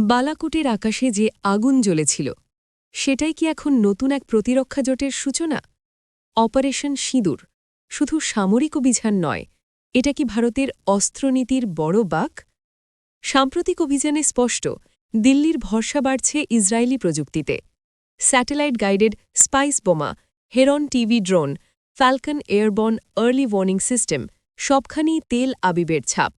বালাকোটের আকাশে যে আগুন জ্বলেছিল সেটাই কি এখন নতুন এক প্রতিরক্ষা জোটের সূচনা? অপারেশন সিঁদুর শুধু সামরিক অভিযান নয়, এটা কি ভারতের অস্ত্রনীতির বড় বাঁক? সাম্প্রতিক অভিযানে স্পষ্ট দিল্লির ভরসা বাড়ছে ইসরায়েলি প্রযুক্তিতে। স্যাটেলাইট গাইডেড স্পাইস বোমা, Heron TP drone, Falcon airborne early warning system সবখানেই তেল আবিবের ছাপ।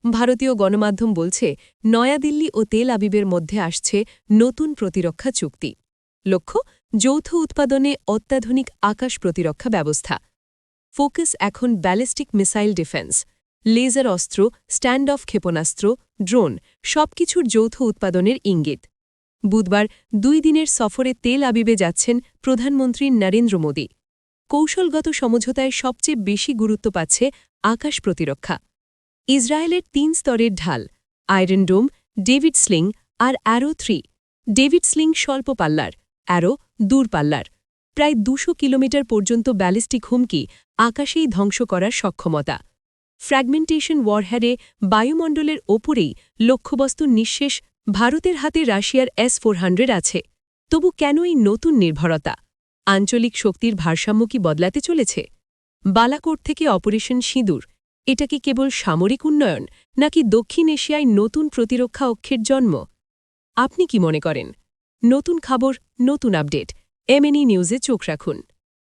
ভারতীয় গণমাধ্যম বলছে নয়াদিল্লি ও তেল আবিবের মধ্যে আসছে নতুন প্রতিরক্ষা চুক্তি। লক্ষ্য যৌথ উৎপাদনে অত্যাধুনিক আকাশ প্রতিরক্ষা ব্যবস্থা। ফোকাস এখন ব্যালিস্টিক মিসাইল ডিফেন্স, লেজার অস্ত্র, স্ট্যান্ড অফ ক্ষেপণাস্ত্র, ড্রোন সবকিছুর যৌথ উৎপাদনের ইঙ্গিত। বুধবার 2 দিনের সফরে তেল আবিবে যাচ্ছেন প্রধানমন্ত্রী নরেন্দ্র মোদী। কৌশলগত সমঝোতায় সবচেয়ে বেশি গুরুত্ব পাচ্ছে আকাশ প্রতিরক্ষা। ইসরায়েলের 3 স্তরের ঢাল, আয়রন ডোম, ডেভিড স্লিং আর অ্যারো 3। ডেভিড স্লিং স্বল্প পাল্লার, অ্যারো দূরপাল্লার। প্রায় 200 কিলোমিটার পর্যন্ত ব্যালিস্টিক হুমকি আকাশেই ধ্বংস করার সক্ষমতা। ফ্র্যাগমেন্টেশন ওয়ারহেডে বায়ুমণ্ডলের ওপরেই লক্ষ্যবস্তুর নিঃশেষ। ভারতের হাতে রাশিয়ার S-400 আছে। তবু কেন এই নতুন নির্ভরতা? আঞ্চলিক শক্তির ভারসাম্য কি বদলাতে চলেছে? বালাকোট থেকে অপারেশন সিঁদুর, এটা কি কেবল সামরিক উন্নয়ন নাকি দক্ষিণ এশিয়ায় নতুন প্রতিরক্ষা অক্ষের জন্ম? আপনি কি মনে করেন? নতুন খবর, নতুন আপডেট, MNE নিউজে চোখ রাখুন।